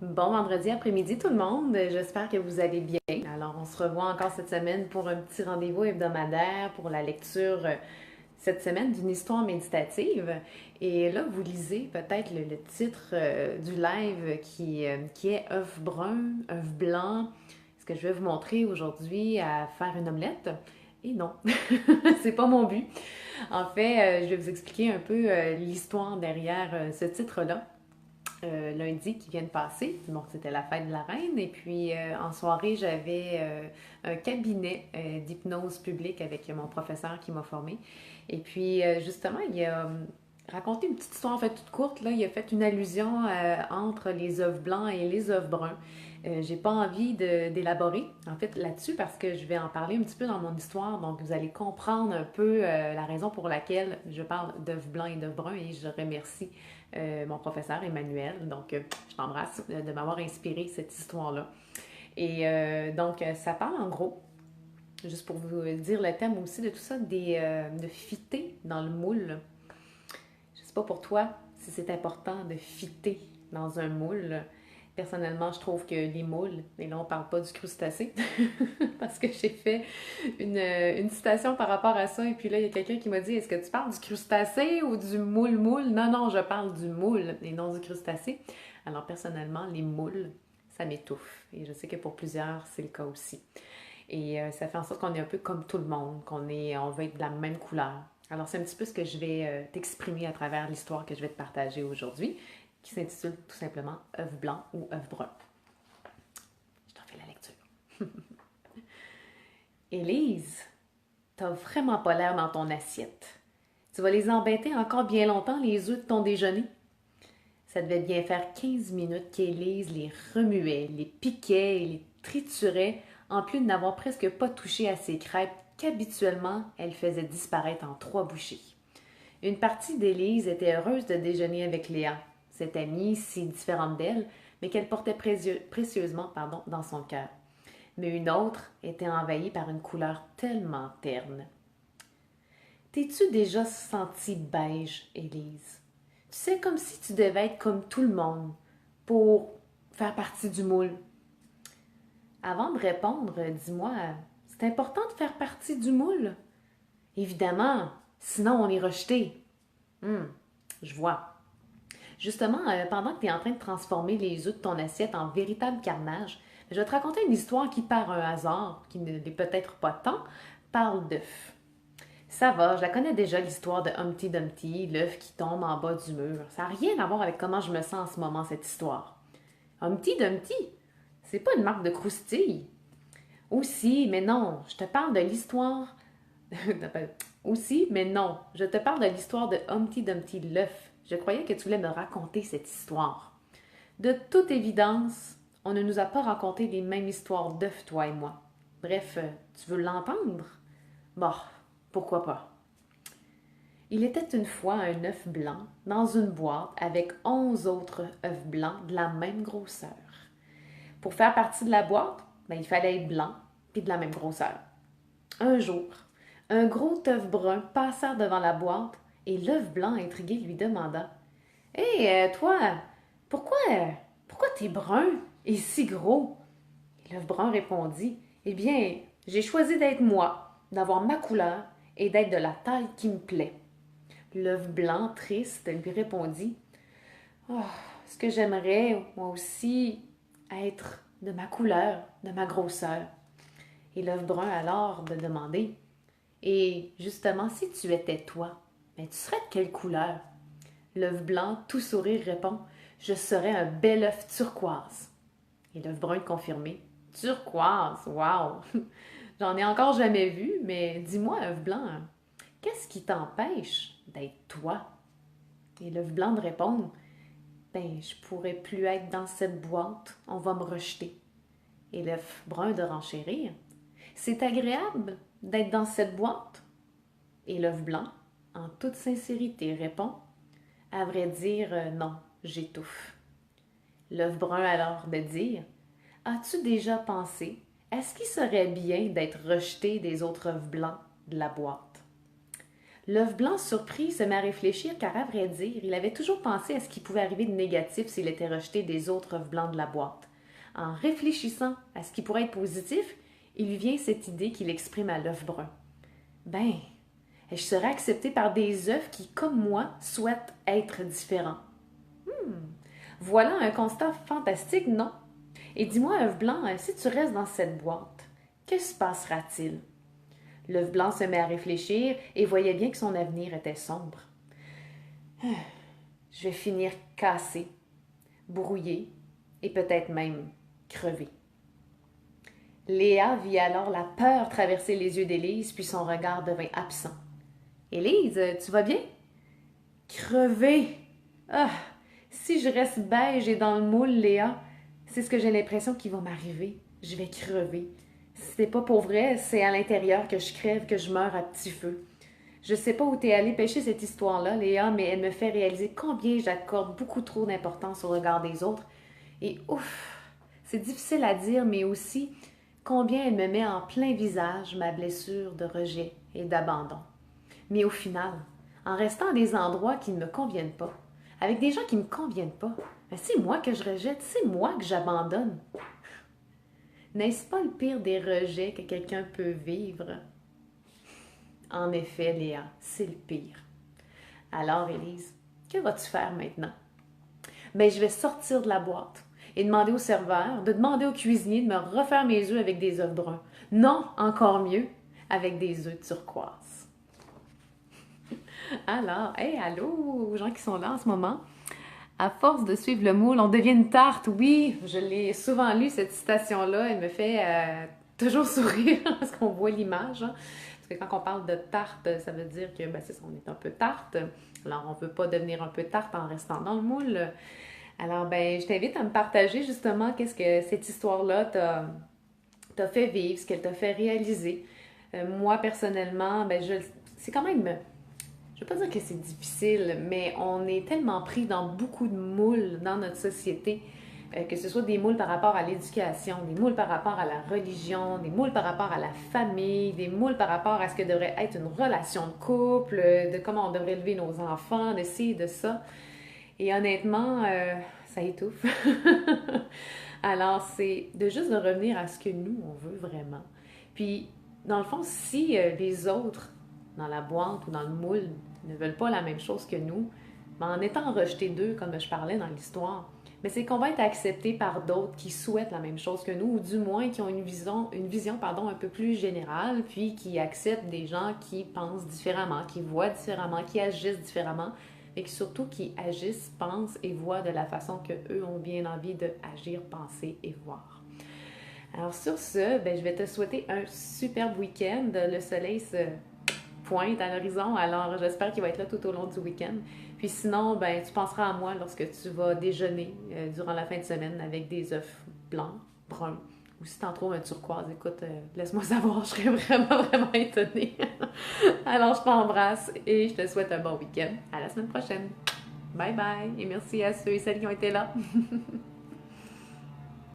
Bon vendredi après-midi tout le monde, j'espère que vous allez bien. Alors on se revoit encore cette semaine pour un petit rendez-vous hebdomadaire pour la lecture cette semaine d'une histoire méditative. Et là, vous lisez peut-être le titre du live qui est œuf brun, œuf blanc. Ce que je vais vous montrer aujourd'hui à faire une omelette. Et non, c'est pas mon but. En fait, je vais vous expliquer un peu l'histoire derrière ce titre-là lundi qui vient de passer. Bon, c'était la fête de la reine. Et puis, en soirée, j'avais un cabinet d'hypnose publique avec mon professeur qui m'a formé. Et puis, justement, il a raconté une petite histoire, en fait, toute courte. Là, il a fait une allusion entre les œufs blancs et les œufs bruns. J'ai pas envie d'élaborer, en fait, là-dessus parce que je vais en parler un petit peu dans mon histoire. Donc, vous allez comprendre un peu la raison pour laquelle je parle d'œufs blancs et d'œufs bruns. Et je remercie mon professeur Emmanuel. Donc, je t'embrasse de m'avoir inspiré cette histoire-là. Et donc, ça parle en gros, juste pour vous dire le thème aussi de tout ça, de fitter dans le moule. Je sais pas pour toi si c'est important de fitter dans un moule. Personnellement, je trouve que les moules, et là on parle pas du crustacé, parce que j'ai fait une citation par rapport à ça, et puis là il y a quelqu'un qui m'a dit, est-ce que tu parles du crustacé ou du moule-moule? Non, non, je parle du moule et non du crustacé. Alors personnellement, les moules, ça m'étouffe, et je sais que pour plusieurs, c'est le cas aussi. Et ça fait en sorte qu'on est un peu comme tout le monde, on veut être de la même couleur. Alors c'est un petit peu ce que je vais t'exprimer à travers l'histoire que je vais te partager aujourd'hui, qui s'intitule tout simplement œuf blanc ou œuf brun. Je t'en fais la lecture. Élise, t'as vraiment pas l'air dans ton assiette. Tu vas les embêter encore bien longtemps, les œufs de ton déjeuner? Ça devait bien faire 15 minutes qu'Élise les remuait, les piquait et les triturait, en plus de n'avoir presque pas touché à ses crêpes qu'habituellement elle faisait disparaître en 3 bouchées. Une partie d'Élise était heureuse de déjeuner avec Léa, cette amie si différente d'elle, mais qu'elle portait précieusement dans son cœur. Mais une autre était envahie par une couleur tellement terne. T'es-tu déjà sentie beige, Élise? Tu sais, comme si tu devais être comme tout le monde pour faire partie du moule. Avant de répondre, dis-moi, c'est important de faire partie du moule? Évidemment, sinon on est rejeté. Je vois. Justement, pendant que tu es en train de transformer les œufs de ton assiette en véritable carnage, je vais te raconter une histoire qui, par un hasard, qui ne l'est peut-être pas tant, parle d'œufs. Ça va, je la connais déjà l'histoire de Humpty Dumpty, l'œuf qui tombe en bas du mur. Ça n'a rien à voir avec comment je me sens en ce moment, cette histoire. Humpty Dumpty, c'est pas une marque de croustille. Aussi, mais non, je te parle de l'histoire. Aussi, mais non, je te parle de l'histoire de Humpty Dumpty l'œuf. Je croyais que tu voulais me raconter cette histoire. De toute évidence, on ne nous a pas raconté les mêmes histoires d'œufs, toi et moi. Bref, tu veux l'entendre? Bon, pourquoi pas. Il était une fois un œuf blanc dans une boîte avec 11 autres œufs blancs de la même grosseur. Pour faire partie de la boîte, il fallait être blanc puis de la même grosseur. Un jour, un gros œuf brun passa devant la boîte et l'œuf blanc intrigué lui demanda: Hé, toi, pourquoi, pourquoi t'es brun et si gros? Et l'œuf brun répondit: Eh bien, j'ai choisi d'être moi, d'avoir ma couleur et d'être de la taille qui me plaît. L'œuf blanc, triste, lui répondit: Oh, ce que j'aimerais, moi aussi, être de ma couleur, de ma grosseur. Et l'œuf brun alors de demander: Et justement, si tu étais toi, mais tu serais de quelle couleur? L'œuf blanc, tout sourire, répond: Je serais un bel œuf turquoise. Et l'œuf brun confirmé: Turquoise, wow! J'en ai encore jamais vu, mais dis-moi, œuf blanc, qu'est-ce qui t'empêche d'être toi? Et l'œuf blanc de répondre: Ben, je pourrais plus être dans cette boîte, on va me rejeter. Et l'œuf brun de renchérir: C'est agréable d'être dans cette boîte? Et l'œuf blanc, en toute sincérité, répond: À vrai dire, non, j'étouffe. L'œuf brun alors de dire: As-tu déjà pensé, est-ce qu'il serait bien d'être rejeté des autres œufs blancs de la boîte? L'œuf blanc surpris se met à réfléchir car, à vrai dire, il avait toujours pensé à ce qui pouvait arriver de négatif s'il était rejeté des autres œufs blancs de la boîte. En réfléchissant à ce qui pourrait être positif, il lui vient cette idée qu'il exprime à l'œuf brun. Ben, je serai accepté par des œufs qui, comme moi, souhaitent être différents. Voilà un constat fantastique, non? Et dis-moi, œuf blanc, si tu restes dans cette boîte, que se passera-t-il? L'œuf blanc se met à réfléchir et voyait bien que son avenir était sombre. Je vais finir cassé, brouillé et peut-être même crevé. Léa vit alors la peur traverser les yeux d'Élise, puis son regard devint absent. Élise, tu vas bien? Crevé! Ah! Si je reste beige et dans le moule, Léa, c'est ce que j'ai l'impression qu'il va m'arriver. Je vais crever. C'est pas pour vrai, c'est à l'intérieur que je crève, que je meurs à petit feu. Je sais pas où t'es allée pêcher cette histoire-là, Léa, mais elle me fait réaliser combien j'accorde beaucoup trop d'importance au regard des autres. Et ouf, c'est difficile à dire, mais aussi combien elle me met en plein visage ma blessure de rejet et d'abandon. Mais au final, en restant à des endroits qui ne me conviennent pas, avec des gens qui ne me conviennent pas, ben c'est moi que je rejette, c'est moi que j'abandonne. N'est-ce pas le pire des rejets que quelqu'un peut vivre? En effet, Léa, c'est le pire. Alors, Élise, que vas-tu faire maintenant? Ben, je vais sortir de la boîte et demander au serveur, de demander au cuisinier de me refaire mes œufs avec des œufs bruns. Non, encore mieux, avec des œufs turquoise. Alors, hey, allô, aux gens qui sont là en ce moment. À force de suivre le moule, on devient une tarte. Oui, je l'ai souvent lu, cette citation-là. Elle me fait toujours sourire parce qu'on voit l'image. Hein. Parce que quand on parle de tarte, ça veut dire que ben, c'est ça, on est un peu tarte. Alors, on ne veut pas devenir un peu tarte en restant dans le moule. Alors, ben, je t'invite à me partager justement qu'est-ce que cette histoire-là t'a fait vivre, ce qu'elle t'a fait réaliser. Moi, personnellement, ben, c'est quand même... Je ne veux pas dire que c'est difficile, mais on est tellement pris dans beaucoup de moules dans notre société, que ce soit des moules par rapport à l'éducation, des moules par rapport à la religion, des moules par rapport à la famille, des moules par rapport à ce que devrait être une relation de couple, de comment on devrait élever nos enfants, de ci, de ça. Et honnêtement, ça étouffe. Alors, c'est de juste de revenir à ce que nous, on veut vraiment. Puis, dans le fond, si les autres, dans la boîte ou dans le moule, ne veulent pas la même chose que nous, ben en étant rejetés d'eux, comme je parlais dans l'histoire, mais c'est qu'on va être accepté par d'autres qui souhaitent la même chose que nous, ou du moins qui ont une vision un peu plus générale, puis qui acceptent des gens qui pensent différemment, qui voient différemment, qui agissent différemment, et surtout qui agissent, pensent et voient de la façon qu'eux ont bien envie d'agir, penser et voir. Alors sur ce, ben, je vais te souhaiter un superbe week-end. Le soleil se pointe à l'horizon, alors j'espère qu'il va être là tout au long du week-end. Puis sinon, ben, tu penseras à moi lorsque tu vas déjeuner durant la fin de semaine avec des œufs blancs, bruns, ou si t'en trouves un turquoise, écoute, laisse-moi savoir, je serais vraiment, vraiment étonnée. Alors je t'embrasse et je te souhaite un bon week-end. À la semaine prochaine. Bye bye et merci à ceux et celles qui ont été là.